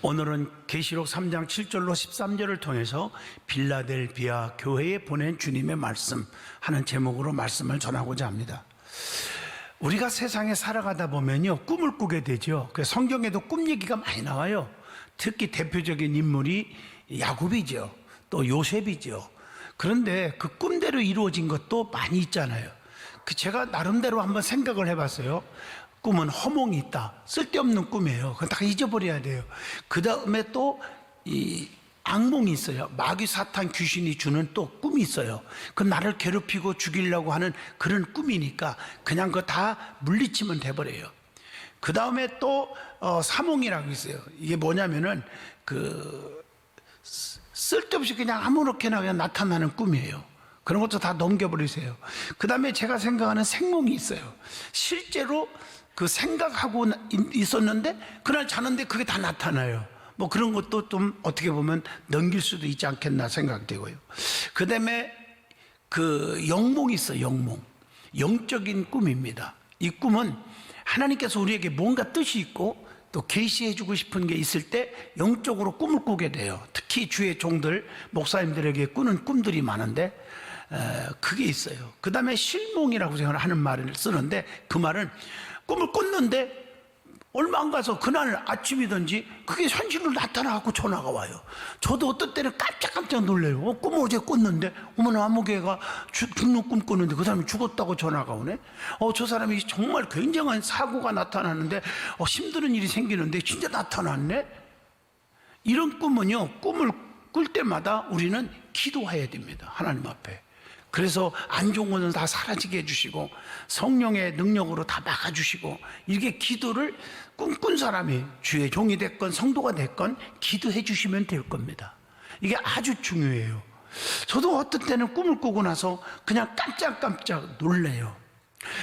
오늘은 계시록 3장 7절로 13절을 통해서 빌라델비아 교회에 보낸 주님의 말씀 하는 제목으로 말씀을 전하고자 합니다. 우리가 세상에 살아가다 보면요, 꿈을 꾸게 되죠. 성경에도 꿈 얘기가 많이 나와요. 특히 대표적인 인물이 야곱이죠. 또 요셉이죠. 그런데 그 꿈대로 이루어진 것도 많이 있잖아요. 제가 나름대로 한번 생각을 해봤어요. 꿈은 허몽이 있다. 쓸데없는 꿈이에요. 그건 다 잊어버려야 돼요. 그 다음에 또 이 악몽이 있어요. 마귀 사탄 귀신이 주는 또 꿈이 있어요. 그 나를 괴롭히고 죽이려고 하는 그런 꿈이니까 그냥 그거 다 물리치면 돼버려요. 그 다음에 또 사몽이라고 있어요. 이게 뭐냐면은 쓸데없이 그냥 아무렇게나 그냥 나타나는 꿈이에요. 그런 것도 다 넘겨버리세요. 그 다음에 제가 생각하는 생몽이 있어요. 실제로 그 생각하고 있었는데 그날 자는데 그게 다 나타나요. 뭐 그런 것도 좀 어떻게 보면 넘길 수도 있지 않겠나 생각되고요. 그 다음에 영몽이 있어요. 영몽. 영적인 꿈입니다. 이 꿈은 하나님께서 우리에게 뭔가 뜻이 있고 또 계시해 주고 싶은 게 있을 때 영적으로 꿈을 꾸게 돼요. 특히 주의 종들, 목사님들에게 꾸는 꿈들이 많은데 그게 있어요. 그 다음에 실몽이라고 하는 말을 쓰는데, 그 말은 꿈을 꿨는데 얼마 안 가서 그날 아침이든지 그게 현실로 나타나고 전화가 와요. 저도 어떤 때는 깜짝깜짝 놀래요. 꿈을 어제 꿨는데 어머나 아무개가 죽는 꿈 꿨는데 그 사람이 죽었다고 전화가 오네. 저 사람이 정말 굉장한 사고가 나타나는데 힘든 일이 생기는데 진짜 나타났네. 이런 꿈은요, 꿈을 꿀 때마다 우리는 기도해야 됩니다. 하나님 앞에. 그래서 안 좋은 것은 다 사라지게 해주시고 성령의 능력으로 다 막아주시고, 이렇게 기도를 꿈꾼 사람이 주의 종이 됐건 성도가 됐건 기도해 주시면 될 겁니다. 이게 아주 중요해요. 저도 어떤 때는 꿈을 꾸고 나서 그냥 깜짝깜짝 놀래요.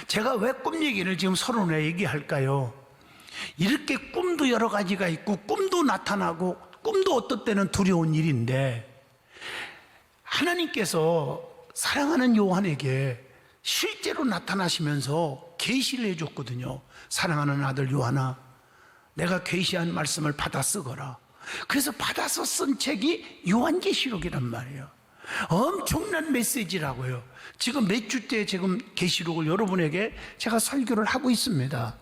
제가 왜 꿈 얘기를 지금 서론에 얘기할까요? 이렇게 꿈도 여러 가지가 있고 꿈도 나타나고 꿈도 어떤 때는 두려운 일인데, 하나님께서 사랑하는 요한에게 실제로 나타나시면서 계시를 해줬거든요. 사랑하는 아들 요한아, 내가 계시한 말씀을 받아 쓰거라. 그래서 받아서 쓴 책이 요한계시록이란 말이에요. 엄청난 메시지라고요. 지금 몇 주째 지금 계시록을 여러분에게 제가 설교를 하고 있습니다.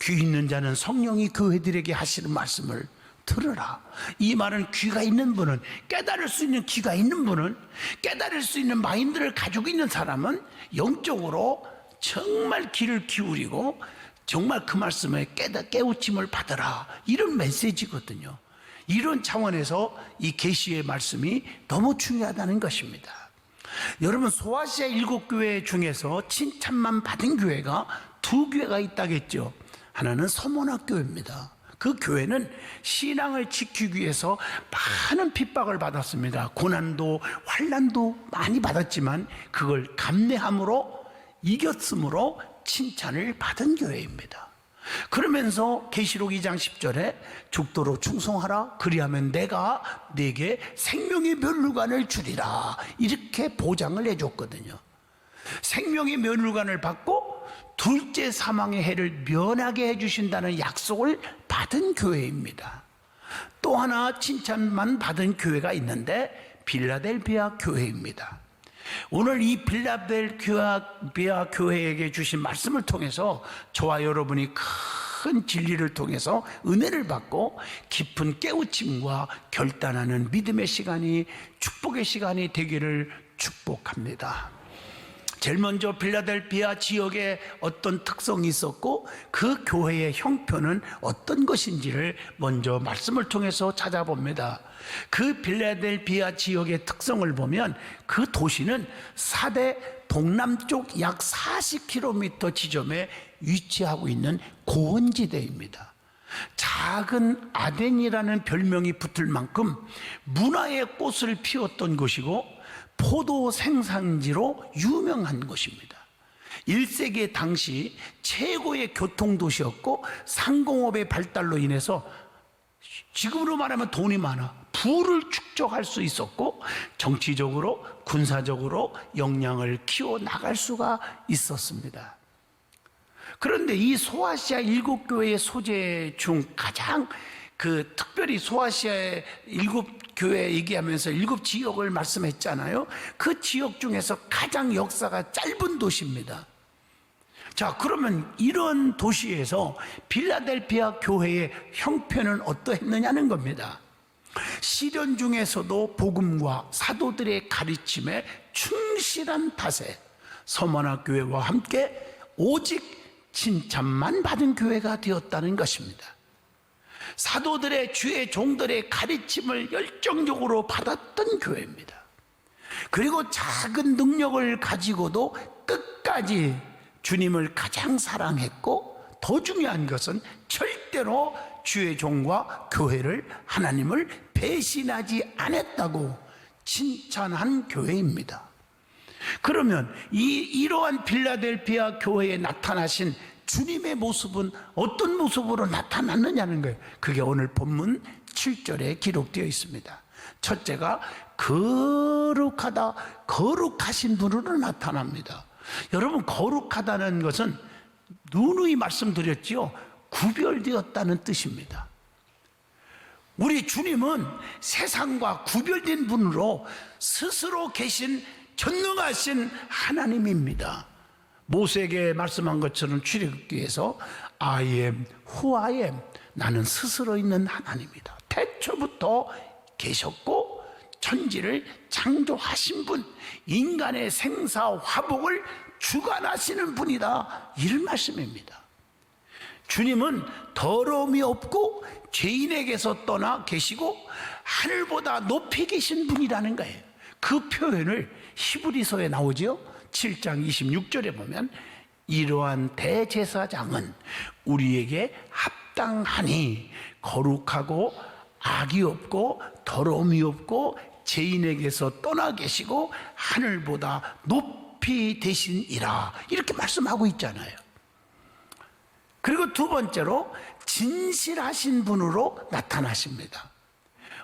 귀 있는 자는 성령이 교회들에게 하시는 말씀을 들으라. 이 말은 귀가 있는 분은, 깨달을 수 있는 귀가 있는 분은, 깨달을 수 있는 마인드를 가지고 있는 사람은 영적으로 정말 귀를 기울이고 정말 그 말씀에 깨우침을 받으라. 이런 메시지거든요. 이런 차원에서 이 계시의 말씀이 너무 중요하다는 것입니다. 여러분, 소아시아 7교회 중에서 칭찬만 받은 교회가 2교회가 있다겠죠. 하나는 서문학교입니다. 그 교회는 신앙을 지키기 위해서 많은 핍박을 받았습니다. 고난도 환난도 많이 받았지만 그걸 감내함으로 이겼으므로 칭찬을 받은 교회입니다. 그러면서 계시록 2장 10절에 죽도록 충성하라. 그리하면 내가 네게 생명의 면류관을 주리라. 이렇게 보장을 해줬거든요. 생명의 면류관을 받고 둘째 사망의 해를 면하게 해주신다는 약속을 받은 교회입니다. 또 하나 칭찬만 받은 교회가 있는데 빌라델비아 교회입니다. 오늘 이 빌라델비아 교회에게 주신 말씀을 통해서 저와 여러분이 큰 진리를 통해서 은혜를 받고 깊은 깨우침과 결단하는 믿음의 시간이, 축복의 시간이 되기를 축복합니다. 제일 먼저 빌라델비아 지역에 어떤 특성이 있었고 그 교회의 형편은 어떤 것인지를 먼저 말씀을 통해서 찾아봅니다. 그 빌라델비아 지역의 특성을 보면 그 도시는 사대 동남쪽 약 40km 지점에 위치하고 있는 고원지대입니다. 작은 아덴이라는 별명이 붙을 만큼 문화의 꽃을 피웠던 곳이고 포도 생산지로 유명한 곳입니다. 1세기 당시 최고의 교통도시였고 상공업의 발달로 인해서 지금으로 말하면 돈이 많아 부를 축적할 수 있었고 정치적으로 군사적으로 역량을 키워나갈 수가 있었습니다. 그런데 이 소아시아 7교회의 소재 중 가장 그 특별히 소아시아의 7교회 얘기하면서 7지역을 말씀했잖아요. 그 지역 중에서 가장 역사가 짧은 도시입니다. 자, 그러면 이런 도시에서 필라델피아 교회의 형편은 어떠했느냐는 겁니다. 시련 중에서도 복음과 사도들의 가르침에 충실한 탓에 서머나 교회와 함께 오직 칭찬만 받은 교회가 되었다는 것입니다. 사도들의 주의 종들의 가르침을 열정적으로 받았던 교회입니다. 그리고 작은 능력을 가지고도 끝까지 주님을 가장 사랑했고, 더 중요한 것은 절대로 주의 종과 교회를, 하나님을 배신하지 않았다고 칭찬한 교회입니다. 그러면 이러한 빌라델피아 교회에 나타나신 주님의 모습은 어떤 모습으로 나타났느냐는 거예요. 그게 오늘 본문 7절에 기록되어 있습니다. 첫째가 거룩하다, 거룩하신 분으로 나타납니다. 여러분, 거룩하다는 것은 누누이 말씀드렸지요, 구별되었다는 뜻입니다. 우리 주님은 세상과 구별된 분으로 스스로 계신 전능하신 하나님입니다. 모세에게 말씀한 것처럼 출애굽기에서 I am who I am, 나는 스스로 있는 하나님이다. 태초부터 계셨고 천지를 창조하신 분, 인간의 생사 화복을 주관하시는 분이다, 이런 말씀입니다. 주님은 더러움이 없고 죄인에게서 떠나 계시고 하늘보다 높이 계신 분이라는 거예요. 그 표현을 히브리서에 나오죠. 7장 26절에 보면 이러한 대제사장은 우리에게 합당하니 거룩하고 악이 없고 더러움이 없고 죄인에게서 떠나 계시고 하늘보다 높이 되시니라, 이렇게 말씀하고 있잖아요. 그리고 두 번째로 진실하신 분으로 나타나십니다.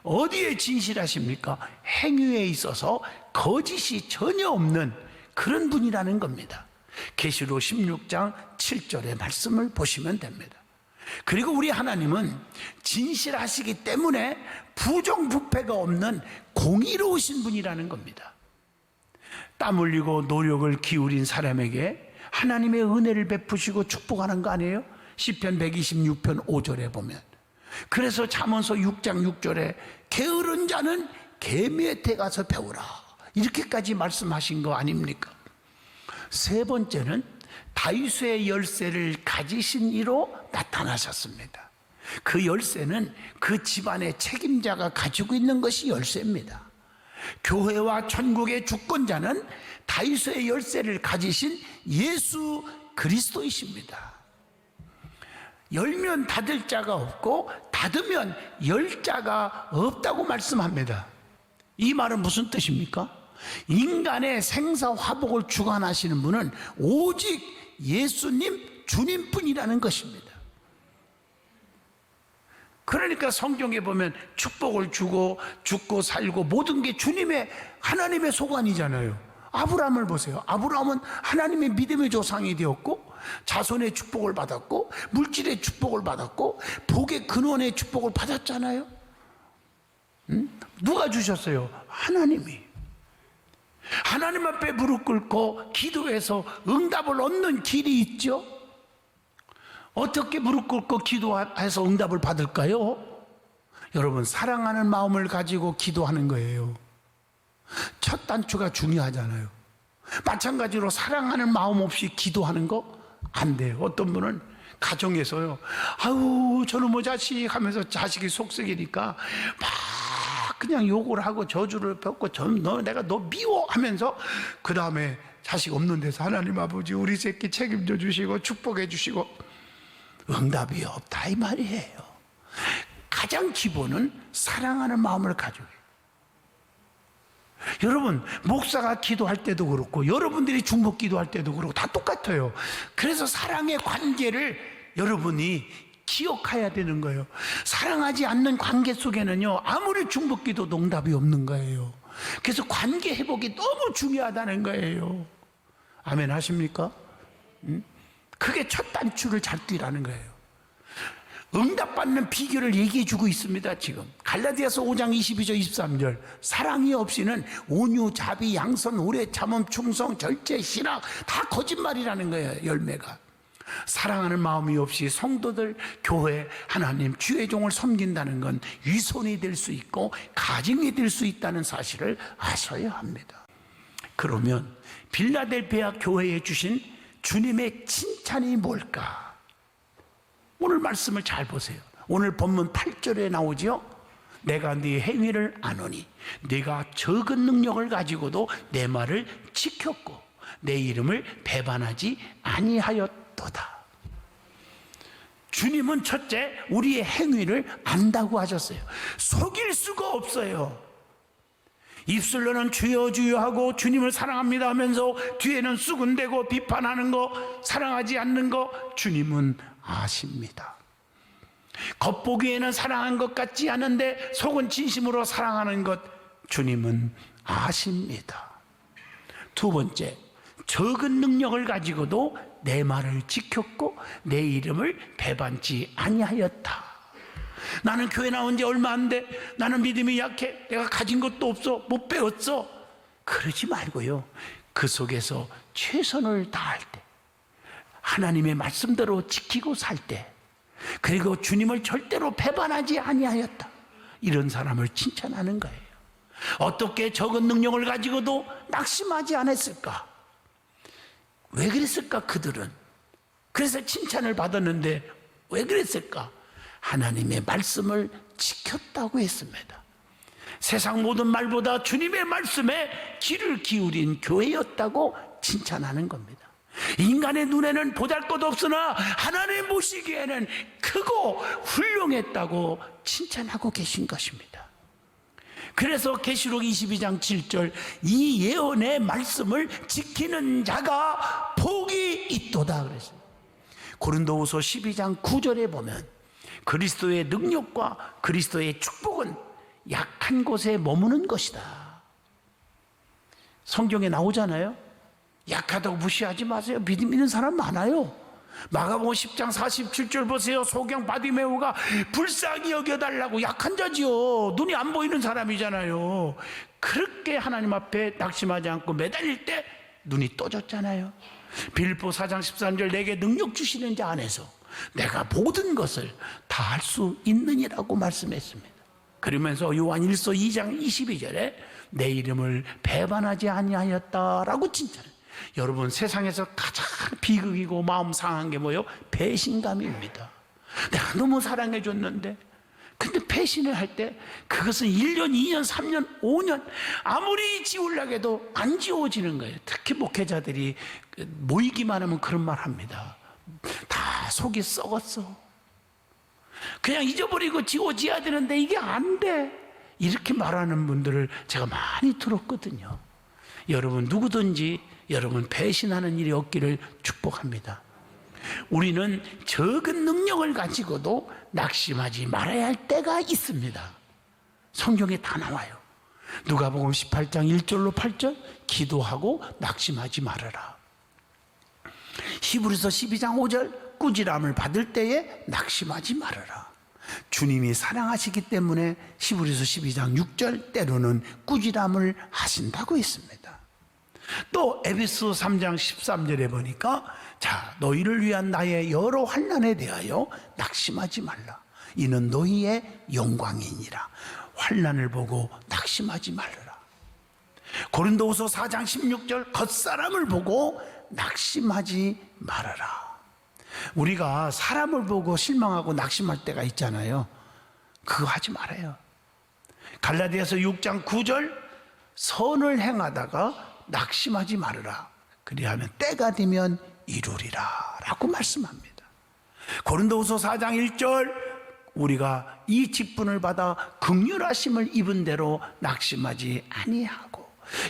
어디에 진실하십니까? 행위에 있어서 거짓이 전혀 없는 그런 분이라는 겁니다. 계시록 16장 7절의 말씀을 보시면 됩니다. 그리고 우리 하나님은 진실하시기 때문에 부정부패가 없는 공의로우신 분이라는 겁니다. 땀 흘리고 노력을 기울인 사람에게 하나님의 은혜를 베푸시고 축복하는 거 아니에요? 시편 126편 5절에 보면. 그래서 잠언서 6장 6절에 게으른 자는 개 밑에 가서 배우라, 이렇게까지 말씀하신 거 아닙니까? 세 번째는 다윗의 열쇠를 가지신 이로 나타나셨습니다. 그 열쇠는 그 집안의 책임자가 가지고 있는 것이 열쇠입니다. 교회와 천국의 주권자는 다윗의 열쇠를 가지신 예수 그리스도이십니다. 열면 닫을 자가 없고 닫으면 열 자가 없다고 말씀합니다. 이 말은 무슨 뜻입니까? 인간의 생사 화복을 주관하시는 분은 오직 예수님, 주님뿐이라는 것입니다. 그러니까 성경에 보면 축복을 주고 죽고 살고 모든 게 주님의, 하나님의 소관이잖아요. 아브라함을 보세요. 아브라함은 하나님의 믿음의 조상이 되었고 자손의 축복을 받았고 물질의 축복을 받았고 복의 근원의 축복을 받았잖아요. 누가 주셨어요? 하나님이. 하나님 앞에 무릎 꿇고 기도해서 응답을 얻는 길이 있죠. 어떻게 무릎 꿇고 기도해서 응답을 받을까요? 여러분, 사랑하는 마음을 가지고 기도하는 거예요. 첫 단추가 중요하잖아요. 마찬가지로 사랑하는 마음 없이 기도하는 거 안 돼요. 어떤 분은 가정에서요, 아유 저놈의 자식 하면서 자식이 속썩이니까 막 그냥 욕을 하고 저주를 뱉고 내가 너 미워 하면서 그 다음에 자식 없는 데서 하나님 아버지 우리 새끼 책임져 주시고 축복해 주시고 응답이 없다, 이 말이에요. 가장 기본은 사랑하는 마음을 가져요. 여러분, 목사가 기도할 때도 그렇고 여러분들이 중보 기도할 때도 그렇고 다 똑같아요. 그래서 사랑의 관계를 여러분이 기억해야 되는 거예요. 사랑하지 않는 관계 속에는요, 아무리 중보 기도도 응답이 없는 거예요. 그래서 관계 회복이 너무 중요하다는 거예요. 아멘 하십니까? 그게 첫 단추를 잘 띄라는 거예요. 응답받는 비결을 얘기해 주고 있습니다. 지금 갈라디아서 5장 22절 23절 사랑이 없이는 온유, 자비, 양선, 오래 참음, 충성, 절제, 신학 다 거짓말이라는 거예요. 열매가. 사랑하는 마음이 없이 성도들, 교회, 하나님, 주의 종을 섬긴다는 건 위선이 될 수 있고 가증이 될 수 있다는 사실을 아셔야 합니다. 그러면 빌라델피아 교회에 주신 주님의 칭찬이 뭘까? 오늘 말씀을 잘 보세요. 오늘 본문 8절에 나오죠. 내가 네 행위를 아노니 네가 적은 능력을 가지고도 내 말을 지켰고 내 이름을 배반하지 아니하였도다. 주님은 첫째 우리의 행위를 안다고 하셨어요. 속일 수가 없어요. 입술로는 주여 주여 하고 주님을 사랑합니다 하면서 뒤에는 수군대고 비판하는 거, 사랑하지 않는 거 주님은 아십니다. 겉보기에는 사랑한 것 같지 않은데 속은 진심으로 사랑하는 것 주님은 아십니다. 두 번째, 적은 능력을 가지고도 내 말을 지켰고 내 이름을 배반치 아니하였다. 나는 교회 나온 지 얼마 안 돼. 나는 믿음이 약해. 내가 가진 것도 없어. 못 배웠어. 그러지 말고요. 그 속에서 최선을 다할 때, 하나님의 말씀대로 지키고 살 때, 그리고 주님을 절대로 배반하지 아니하였다. 이런 사람을 칭찬하는 거예요. 어떻게 적은 능력을 가지고도 낙심하지 않았을까? 왜 그랬을까 그들은? 그래서 칭찬을 받았는데 왜 그랬을까? 하나님의 말씀을 지켰다고 했습니다. 세상 모든 말보다 주님의 말씀에 귀를 기울인 교회였다고 칭찬하는 겁니다. 인간의 눈에는 보잘것없으나 하나님 보시기에는 크고 훌륭했다고 칭찬하고 계신 것입니다. 그래서 계시록 22장 7절 이 예언의 말씀을 지키는 자가 복이 있도다 그랬어요. 고린도후서 12장 9절에 보면 그리스도의 능력과 그리스도의 축복은 약한 곳에 머무는 것이다. 성경에 나오잖아요. 약하다고 무시하지 마세요. 믿음 있는 사람 많아요. 마가복음 10장 47절 보세요. 소경 바디메오가 불쌍히 여겨달라고. 약한 자지요. 눈이 안 보이는 사람이잖아요. 그렇게 하나님 앞에 낙심하지 않고 매달릴 때 눈이 떠졌잖아요. 빌립보 4장 13절 내게 능력 주시는 자 안에서 내가 모든 것을 다 할 수 있느니라고 말씀했습니다. 그러면서 요한 1서 2장 22절에 내 이름을 배반하지 아니하였다라고 칭찬해요. 여러분, 세상에서 가장 비극이고 마음 상한 게 뭐예요? 배신감입니다. 내가 너무 사랑해 줬는데, 근데 배신을 할 때 그것은 1년, 2년, 3년, 5년 아무리 지우려고 해도 안 지워지는 거예요. 특히 목회자들이 모이기만 하면 그런 말 합니다. 다 속이 썩었어. 그냥 잊어버리고 지워져야 되는데 이게 안 돼. 이렇게 말하는 분들을 제가 많이 들었거든요. 여러분, 누구든지 여러분 배신하는 일이 없기를 축복합니다. 우리는 적은 능력을 가지고도 낙심하지 말아야 할 때가 있습니다. 성경에 다 나와요. 누가복음 18장 1절로 8절 기도하고 낙심하지 말아라. 히브리서 12장 5절 꾸지람을 받을 때에 낙심하지 말아라. 주님이 사랑하시기 때문에 히브리서 12장 6절 때로는 꾸지람을 하신다고 했습니다. 또 에베소 3장 13절에 보니까 자, 너희를 위한 나의 여러 환난에 대하여 낙심하지 말라. 이는 너희의 영광이니라. 환난을 보고 낙심하지 말라. 고린도후서 4장 16절 겉사람을 보고 낙심하지 말아라. 우리가 사람을 보고 실망하고 낙심할 때가 있잖아요. 그거 하지 말아요. 갈라디아서 6장 9절 선을 행하다가 낙심하지 말아라. 그리하면 때가 되면 이루리라 라고 말씀합니다. 고린도후서 4장 1절 우리가 이 직분을 받아 긍휼하심을 입은 대로 낙심하지 아니하고.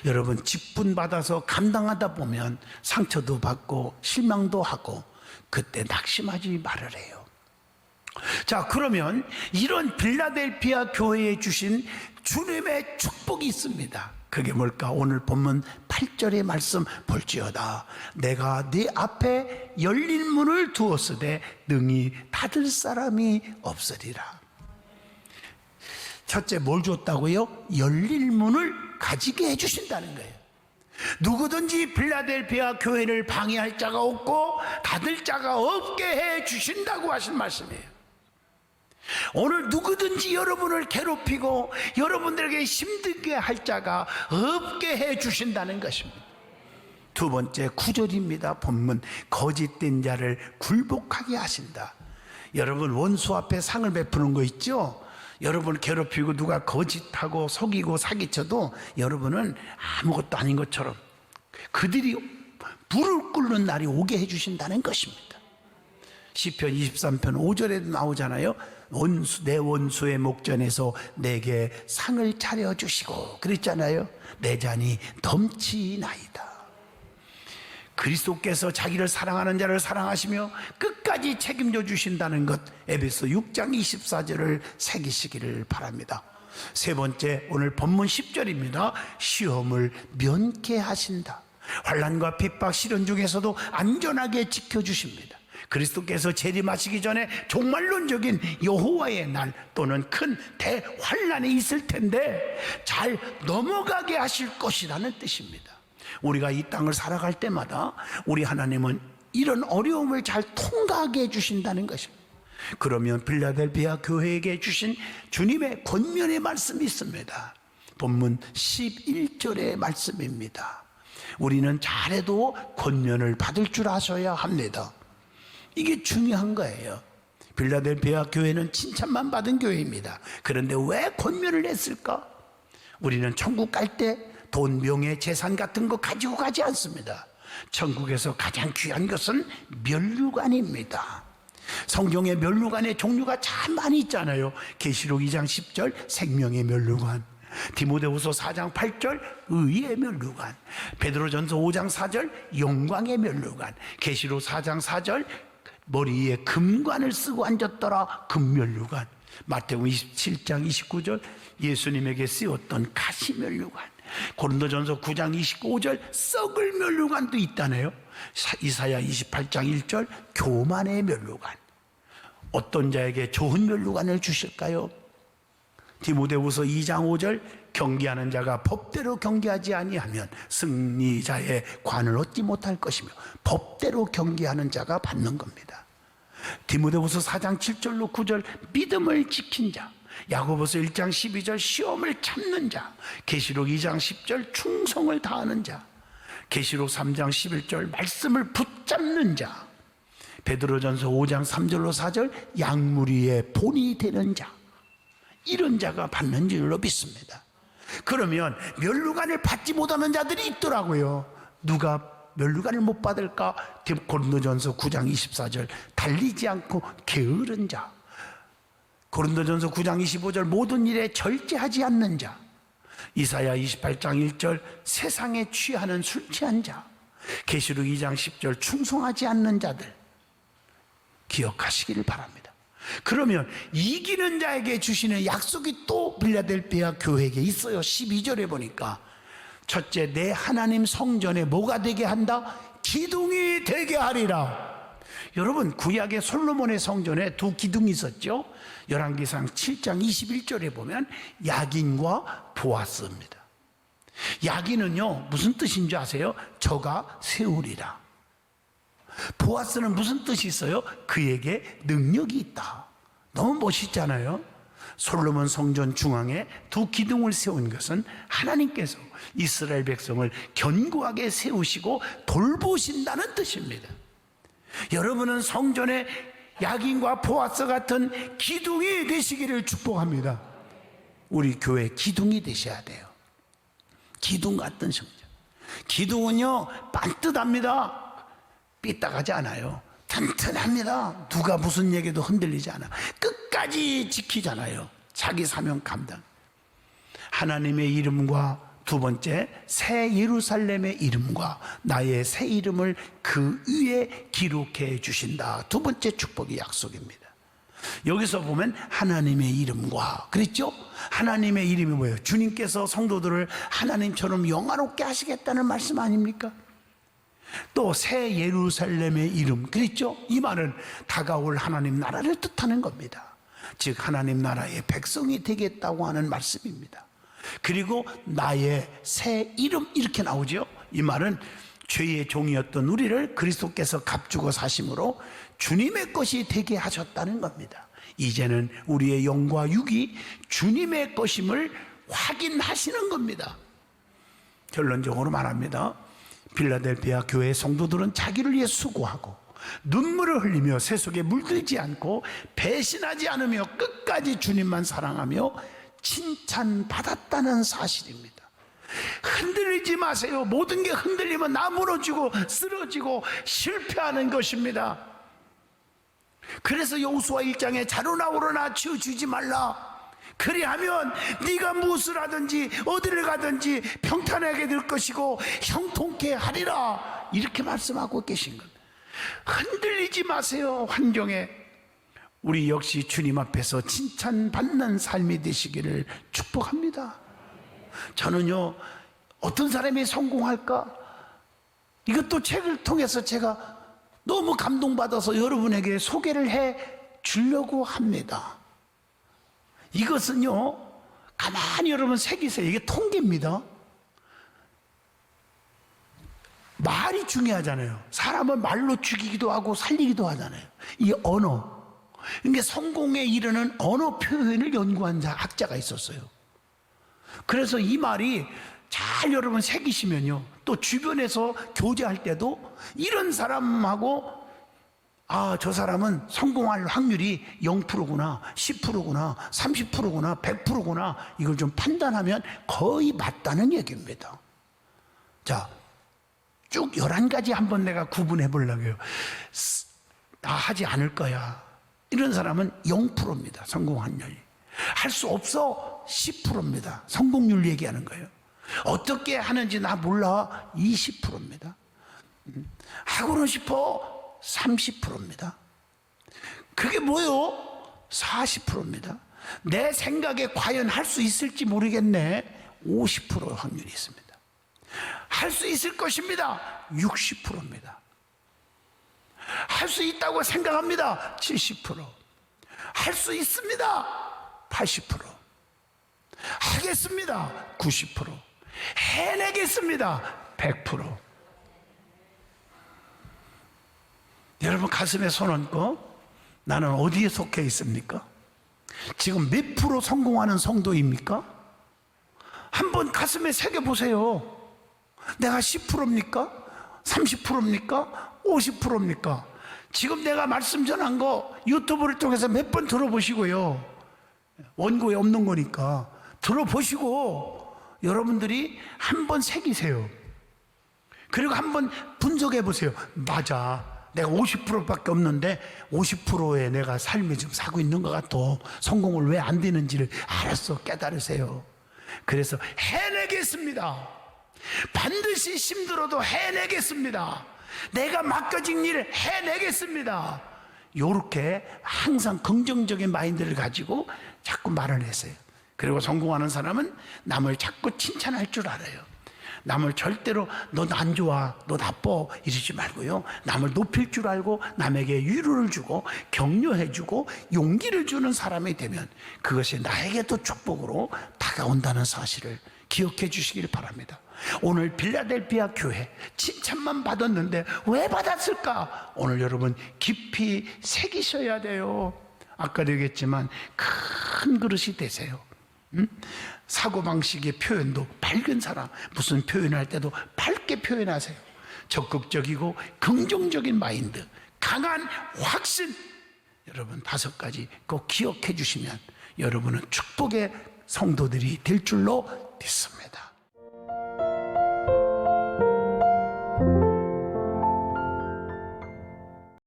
여러분, 직분 받아서 감당하다 보면 상처도 받고 실망도 하고 그때 낙심하지 말으래요. 자, 그러면 이런 빌라델피아 교회에 주신 주님의 축복이 있습니다. 그게 뭘까? 오늘 본문 8절의 말씀 볼지어다. 내가 네 앞에 열린 문을 두었으되 능히 닫을 사람이 없으리라. 첫째, 뭘 줬다고요? 열릴 문을 가지게 해주신다는 거예요. 누구든지 빌라델피아 교회를 방해할 자가 없고 닫을 자가 없게 해주신다고 하신 말씀이에요. 오늘 누구든지 여러분을 괴롭히고 여러분들에게 힘들게 할 자가 없게 해주신다는 것입니다. 두 번째, 9절입니다. 본문, 거짓된 자를 굴복하게 하신다. 여러분, 원수 앞에 상을 베푸는 거 있죠? 여러분 괴롭히고 누가 거짓하고 속이고 사기쳐도 여러분은 아무것도 아닌 것처럼 그들이 불을 끓는 날이 오게 해주신다는 것입니다. 시편 23편 5절에도 나오잖아요. 내 원수의 목전에서 내게 상을 차려주시고 그랬잖아요. 내 잔이 넘치나이다. 그리스도께서 자기를 사랑하는 자를 사랑하시며 끝까지 책임져 주신다는 것, 에베소 6장 24절을 새기시기를 바랍니다. 세 번째, 오늘 본문 10절입니다. 시험을 면케하신다. 환난과 핍박, 시련 중에서도 안전하게 지켜주십니다. 그리스도께서 재림하시기 전에 종말론적인 여호와의 날 또는 큰 대환난이 있을 텐데 잘 넘어가게 하실 것이라는 뜻입니다. 우리가 이 땅을 살아갈 때마다 우리 하나님은 이런 어려움을 잘 통과하게 해주신다는 것입니다. 그러면 빌라델피아 교회에게 주신 주님의 권면의 말씀이 있습니다. 본문 11절의 말씀입니다. 우리는 잘해도 권면을 받을 줄 아셔야 합니다. 이게 중요한 거예요. 빌라델피아 교회는 칭찬만 받은 교회입니다. 그런데 왜 권면을 했을까? 우리는 천국 갈 때 돈, 명예, 재산 같은 거 가지고 가지 않습니다. 천국에서 가장 귀한 것은 멸류관입니다. 성경에 멸류관의 종류가 참 많이 있잖아요. 계시록 2장 10절 생명의 멸류관, 디모데후서 4장 8절 의의 멸류관, 베드로전서 5장 4절 영광의 멸류관, 계시록 4장 4절 머리 위에 금관을 쓰고 앉았더라 금멸류관, 마태복음 27장 29절 예수님에게 쓰였던 가시멸류관, 고린도전서 9장 25절 썩을 멸류관도 있다네요. 이사야 28장 1절 교만의 멸류관. 어떤 자에게 좋은 멸류관을 주실까요? 디모데후서 2장 5절 경계하는 자가 법대로 경계하지 아니하면 승리자의 관을 얻지 못할 것이며 법대로 경계하는 자가 받는 겁니다. 디모데후서 4장 7절로 9절 믿음을 지킨 자, 야고보서 1장 12절 시험을 참는 자, 계시록 2장 10절 충성을 다하는 자, 계시록 3장 11절 말씀을 붙잡는 자, 베드로전서 5장 3절로 4절 양무리의 본이 되는 자, 이런 자가 받는 줄로 믿습니다. 그러면 멸류관을 받지 못하는 자들이 있더라고요. 누가 멸류관을 못 받을까? 고린도전서 9장 24절 달리지 않고 게으른 자, 고린도전서 9장 25절 모든 일에 절제하지 않는 자, 이사야 28장 1절 세상에 취하는 술 취한 자, 계시록 2장 10절 충성하지 않는 자들 기억하시기를 바랍니다. 그러면 이기는 자에게 주시는 약속이 또 빌라델피아 교회에게 있어요. 12절에 보니까 첫째, 내 하나님 성전에 뭐가 되게 한다? 기둥이 되게 하리라. 여러분, 구약의 솔로몬의 성전에 두 기둥이 있었죠. 열왕기상 7장 21절에 보면 야긴과 보아스입니다. 야긴은요 무슨 뜻인지 아세요? 저가 세우리라. 보아스는 무슨 뜻이 있어요? 그에게 능력이 있다. 너무 멋있잖아요. 솔로몬 성전 중앙에 두 기둥을 세운 것은 하나님께서 이스라엘 백성을 견고하게 세우시고 돌보신다는 뜻입니다. 여러분은 성전에 야긴과 보아스 같은 기둥이 되시기를 축복합니다. 우리 교회 기둥이 되셔야 돼요. 기둥 같은 성전. 기둥은요 반듯합니다. 삐딱하지 않아요. 튼튼합니다. 누가 무슨 얘기도 흔들리지 않아. 끝까지 지키잖아요. 자기 사명 감당. 하나님의 이름과 두 번째 새 예루살렘의 이름과 나의 새 이름을 그 위에 기록해 주신다. 두 번째 축복의 약속입니다. 여기서 보면 하나님의 이름과 그랬죠? 하나님의 이름이 뭐예요? 주님께서 성도들을 하나님처럼 영화롭게 하시겠다는 말씀 아닙니까? 또 새 예루살렘의 이름 그랬죠? 이 말은 다가올 하나님 나라를 뜻하는 겁니다. 즉 하나님 나라의 백성이 되겠다고 하는 말씀입니다. 그리고 나의 새 이름 이렇게 나오죠. 이 말은 죄의 종이었던 우리를 그리스도께서 값주고 사심으로 주님의 것이 되게 하셨다는 겁니다. 이제는 우리의 영과 육이 주님의 것임을 확인하시는 겁니다. 결론적으로 말합니다. 필라델피아 교회 성도들은 자기를 위해 수고하고 눈물을 흘리며 세속에 물들지 않고 배신하지 않으며 끝까지 주님만 사랑하며 칭찬받았다는 사실입니다. 흔들리지 마세요. 모든 게 흔들리면 나 무너지고 쓰러지고 실패하는 것입니다. 그래서 여호수아 1장에 자루나 우러나 치워주지 말라. 그리하면 네가 무엇을 하든지 어디를 가든지 평탄하게 될 것이고 형통케 하리라. 이렇게 말씀하고 계신 것. 흔들리지 마세요. 환경에. 우리 역시 주님 앞에서 칭찬받는 삶이 되시기를 축복합니다. 저는요, 어떤 사람이 성공할까? 이것도 책을 통해서 제가 너무 감동받아서 여러분에게 소개를 해 주려고 합니다. 이것은요, 가만히 여러분 새기세요. 이게 통계입니다. 말이 중요하잖아요. 사람은 말로 죽이기도 하고 살리기도 하잖아요. 이 언어. 그러니까 성공에 이르는 언어 표현을 연구한 학자가 있었어요. 그래서 이 말이 잘 여러분 새기시면요, 또 주변에서 교제할 때도 이런 사람하고 저 사람은 성공할 확률이 0%구나 10%구나 30%구나 100%구나 이걸 좀 판단하면 거의 맞다는 얘기입니다. 자, 쭉 11가지 한번 내가 구분해 보려고요. 하지 않을 거야, 이런 사람은 0%입니다. 성공 확률이. 할 수 없어 10%입니다. 성공률 얘기하는 거예요. 어떻게 하는지 나 몰라 20%입니다. 하고는 싶어 30%입니다. 그게 뭐요? 40%입니다. 내 생각에 과연 할 수 있을지 모르겠네. 50% 확률이 있습니다. 할 수 있을 것입니다. 60%입니다. 할 수 있다고 생각합니다. 70%. 할 수 있습니다. 80%. 하겠습니다. 90%. 해내겠습니다. 100%. 여러분 가슴에 손 얹고 나는 어디에 속해 있습니까? 지금 몇 프로 성공하는 성도입니까? 한번 가슴에 새겨보세요. 내가 10%입니까? 30%입니까? 50%입니까? 지금 내가 말씀 전한 거 유튜브를 통해서 몇 번 들어보시고요. 원고에 없는 거니까 들어보시고 여러분들이 한번 새기세요. 그리고 한번 분석해 보세요. 맞아, 내가 50%밖에 없는데 50%의 내가 삶을 지금 사고 있는 것 같아. 성공을 왜 안 되는지를 알았어. 깨달으세요. 그래서 해내겠습니다. 반드시 힘들어도 해내겠습니다. 내가 맡겨진 일을 해내겠습니다. 요렇게 항상 긍정적인 마인드를 가지고 자꾸 말을 했어요. 그리고 성공하는 사람은 남을 자꾸 칭찬할 줄 알아요. 남을 절대로 너 안 좋아, 너 나빠 이러지 말고요, 남을 높일 줄 알고 남에게 위로를 주고 격려해 주고 용기를 주는 사람이 되면 그것이 나에게도 축복으로 다가온다는 사실을 기억해 주시길 바랍니다. 오늘 필라델피아 교회 칭찬만 받았는데 왜 받았을까? 오늘 여러분 깊이 새기셔야 돼요. 아까도 얘기했지만 큰 그릇이 되세요. 사고방식의 표현도 밝은 사람, 무슨 표현할 때도 밝게 표현하세요. 적극적이고 긍정적인 마인드, 강한 확신. 여러분 5가지 꼭 기억해 주시면 여러분은 축복의 성도들이 될 줄로 믿습니다.